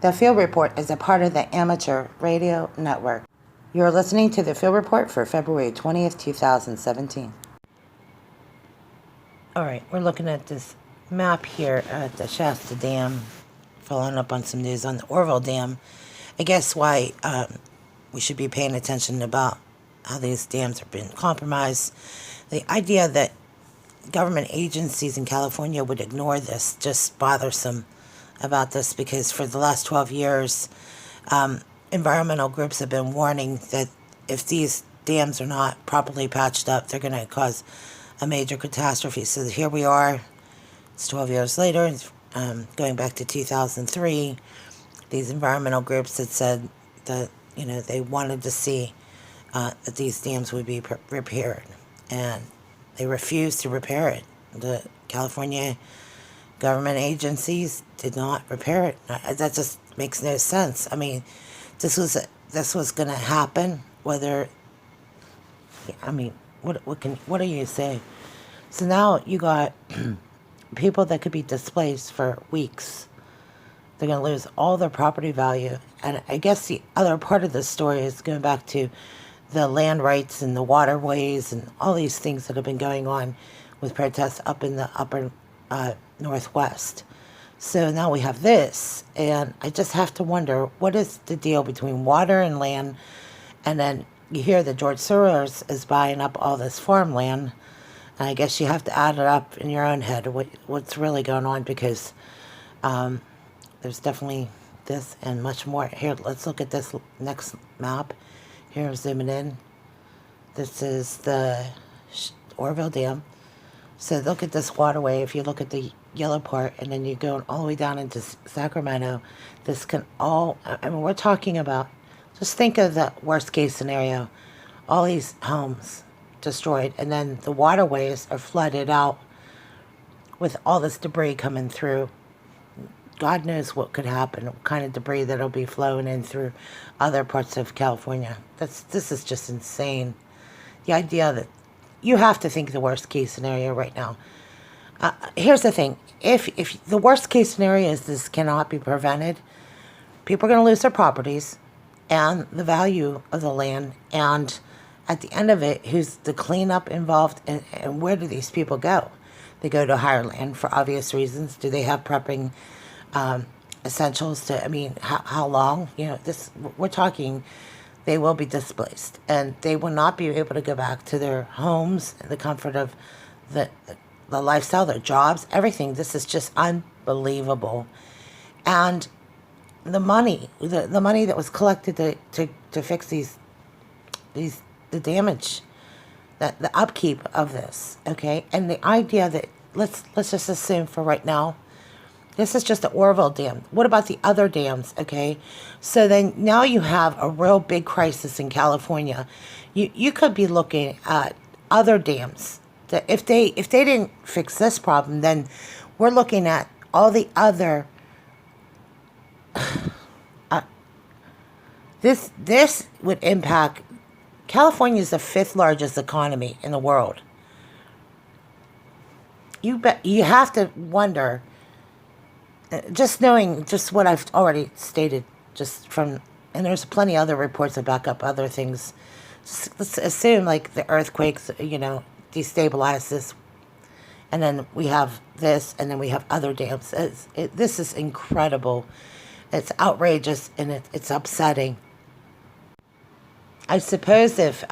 The Field Report is a part of the Amateur Radio Network. You are listening to the Field Report for February 20th, 2017. All right, we're looking at this map here at the Shasta Dam, following up on some news on the Oroville Dam. I guess why we should be paying attention about how these dams have been compromised. The idea that government agencies in California would ignore this just bothersome about this, because for the last 12 years, environmental groups have been warning that if these dams are not properly patched up, they're going to cause a major catastrophe. So here we are, it's 12 years later, going back to 2003, these environmental groups had said that, they wanted to see that these dams would be repaired, and they refused to repair it. The California government agencies did not repair it. That just makes no sense. I mean, this was going to happen. What do you say? So now you got people that could be displaced for weeks. They're going to lose all their property value. And I guess the other part of the story is going back to the land rights and the waterways and all these things that have been going on with protests up in the upper Northwest. So now we have this, and I just have to wonder, what is the deal between water and land? And then you hear that George Soros is buying up all this farmland, and I guess you have to add it up in your own head what's really going on, because there's definitely this and much more. Here, let's look at this next map. Here, I'm zooming in. This is the Oroville Dam. So look at this waterway. If you look at the yellow part, and then you go all the way down into Sacramento, this can all, we're talking about, just think of the worst case scenario, all these homes destroyed, and then the waterways are flooded out with all this debris coming through. God knows what could happen, what kind of debris that'll be flowing in through other parts of California. This is just insane. The idea that you have to think the worst case scenario right now. Here's the thing. If the worst case scenario is this cannot be prevented, people are going to lose their properties and the value of the land. And at the end of it, who's the cleanup involved, and where do these people go? They go to higher land for obvious reasons. Do they have prepping essentials to, how long? We're talking, they will be displaced, and they will not be able to go back to their homes, the comfort of the lifestyle, their jobs, everything. This is just unbelievable. And the money that was collected to fix the damage, the upkeep of this, okay? And the idea that, let's just assume for right now, this is just the Oroville Dam. What about the other dams, okay? So then now you have a real big crisis in California. You could be looking at other dams that if they didn't fix this problem, then we're looking at all the other. This would impact. California is the 5th largest economy in the world. You have to wonder. Just knowing just what I've already stated, and there's plenty of other reports that back up other things. Let's assume like the earthquakes, destabilize this, and then we have this, and then we have other dams. This is incredible. It's outrageous, and it's upsetting. I suppose if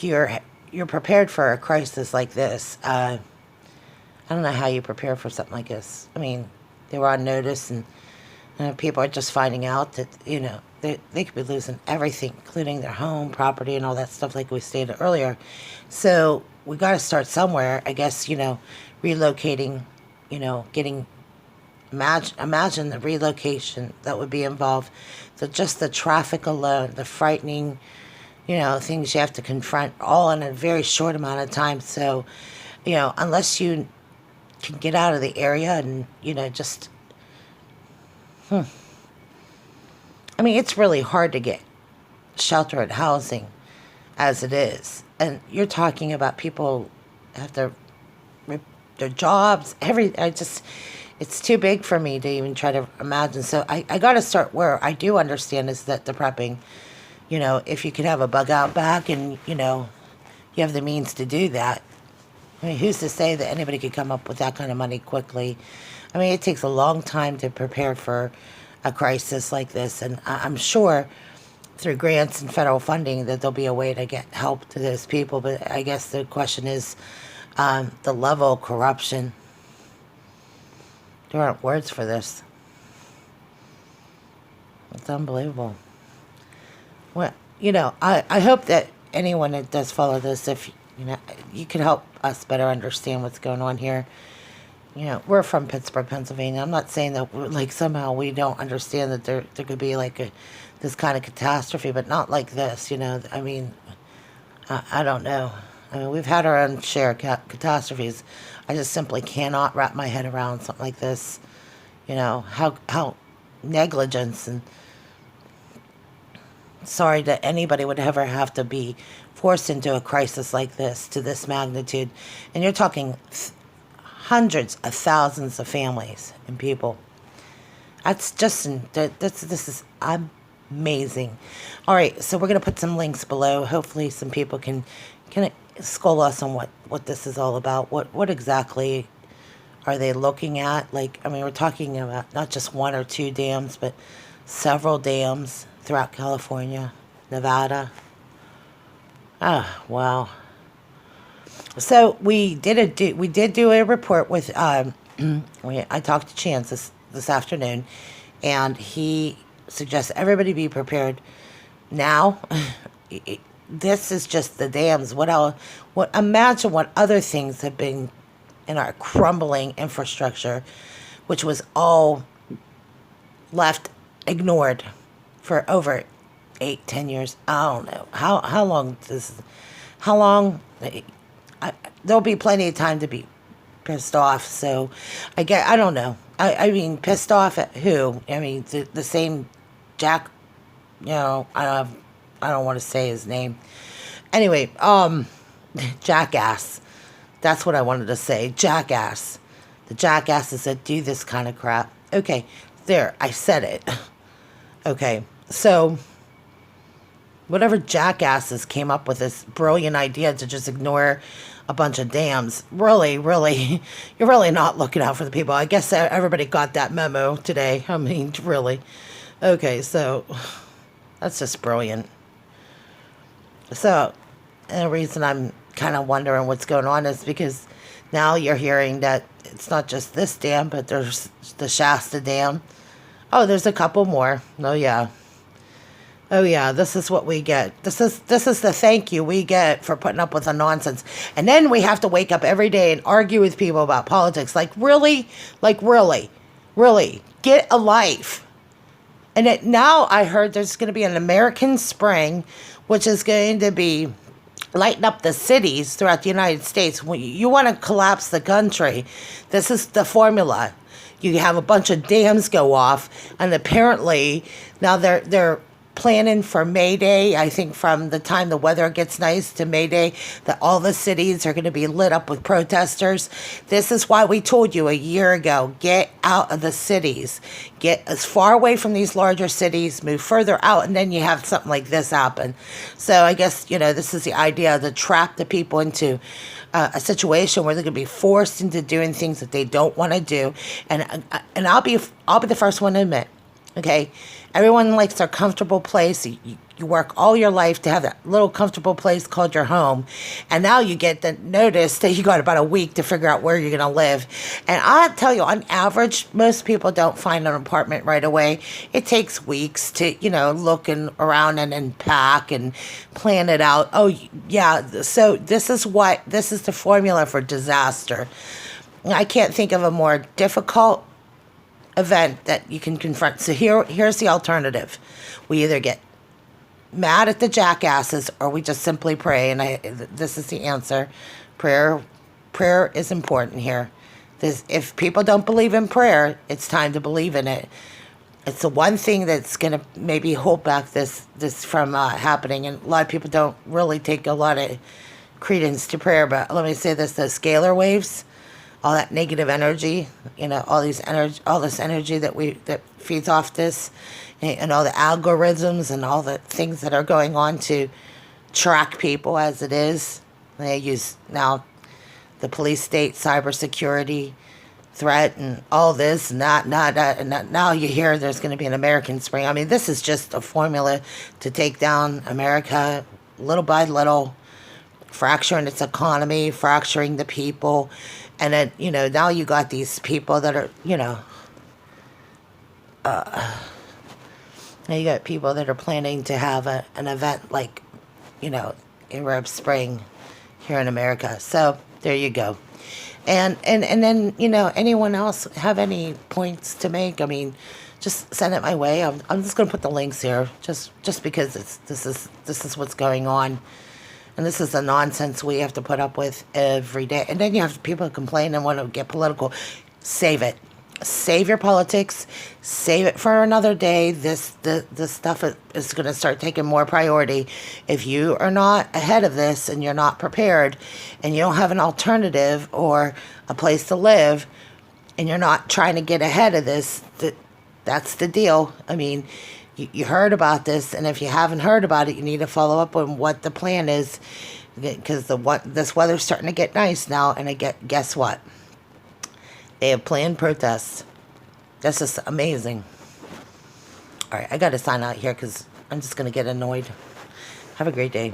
you're prepared for a crisis like this, I don't know how you prepare for something like this. They were on notice, and people are just finding out that, they could be losing everything, including their home, property, and all that stuff like we stated earlier. So we got to start somewhere, I guess, relocating, imagine the relocation that would be involved. Just the traffic alone, the frightening, things you have to confront all in a very short amount of time. So, unless you can get out of the area and, it's really hard to get sheltered housing as it is. And you're talking about people have to rip their jobs, It's too big for me to even try to imagine. So I got to start where I do understand is that the prepping, if you could have a bug out back and, you have the means to do that. I mean, who's to say that anybody could come up with that kind of money quickly? I mean, it takes a long time to prepare for a crisis like this. And I'm sure through grants and federal funding that there'll be a way to get help to those people. But I guess the question is the level of corruption. There aren't words for this. It's unbelievable. Well, I hope that anyone that does follow this, if you could help us better understand what's going on here. We're from Pittsburgh, Pennsylvania. I'm not saying that somehow we don't understand that there could be this kind of catastrophe, but not like this. I mean, I don't know. I mean, we've had our own share of catastrophes. I just simply cannot wrap my head around something like this. How negligence and sorry that anybody would ever have to be forced into a crisis like this to this magnitude. And you're talking hundreds of thousands of families and people. That's just, this is amazing. All right, so we're going to put some links below. Hopefully some people can school us on what this is all about. What exactly are they looking at? We're talking about not just one or two dams, but several dams throughout California, Nevada. Ah, wow. So we did do a report with I talked to Chance this afternoon, and he suggests everybody be prepared now. This is just the dams. Imagine what other things have been in our crumbling infrastructure, which was all left ignored for over 8-10 years. I don't know how long there'll be plenty of time to be pissed off. So I don't know. I mean, pissed off at who? I mean, the same Jack. I don't want to say his name. Anyway, jackass. That's what I wanted to say. Jackass. The jackasses that do this kind of crap. Okay, there. I said it. Okay, so whatever jackasses came up with this brilliant idea to just ignore a bunch of dams, really, you're really not looking out for the people. I guess everybody got that memo today. I mean, really. Okay, so that's just brilliant. So, and the reason I'm kind of wondering what's going on is because now you're hearing that it's not just this dam, but there's the Shasta Dam. Oh, there's a couple more. Oh, yeah. This is what we get. This is the thank you we get for putting up with the nonsense. And then we have to wake up every day and argue with people about politics. Really? Really? Get a life. And now I heard there's going to be an American Spring, which is going to be lighten up the cities throughout the United States. When you want to collapse the country, this is the formula. You have a bunch of dams go off, and apparently now they're planning for May Day. I think from the time the weather gets nice to May Day, that all the cities are going to be lit up with protesters. This is why we told you a year ago, get out of the cities. Get as far away from these larger cities, move further out, and then you have something like this happen. So I guess, this is the idea to trap the people into a situation where they're going to be forced into doing things that they don't want to do. And I'll be the first one to admit, okay, everyone likes their comfortable place. You work all your life to have that little comfortable place called your home. And now you get the notice that you got about a week to figure out where you're going to live. And I'll tell you, on average, most people don't find an apartment right away. It takes weeks to, looking around and pack and plan it out. Oh, yeah. So this is the formula for disaster. I can't think of a more difficult event that you can confront. So here's the alternative. We either get mad at the jackasses or we just simply pray. And this is the answer. Prayer is important here. If people don't believe in prayer, it's time to believe in it. It's the one thing that's going to maybe hold back this from happening. And a lot of people don't really take a lot of credence to prayer. But let me say this, the scalar waves, all that negative energy, all this energy that feeds off this, and all the algorithms and all the things that are going on to track people as it is. They use now the police state cybersecurity threat and all this and that, and now you hear there's going to be an American Spring. I mean, this is just a formula to take down America little by little, fracturing its economy, fracturing the people. And then, now you got these people that are, now you got people that are planning to have an event like, Arab Spring here in America. So there you go. And then, anyone else have any points to make? I mean, just send it my way. I'm just going to put the links here just because this is what's going on. And this is the nonsense we have to put up with every day. And then you have people complain and want to get political. Save it. Save your politics. Save it for another day. This stuff is going to start taking more priority. If you are not ahead of this and you're not prepared and you don't have an alternative or a place to live and you're not trying to get ahead of this, that's the deal. I mean, you heard about this, and if you haven't heard about it, you need to follow up on what the plan is, because this weather's starting to get nice now, and guess what? They have planned protests. That's just amazing. All right, I got to sign out here because I'm just going to get annoyed. Have a great day.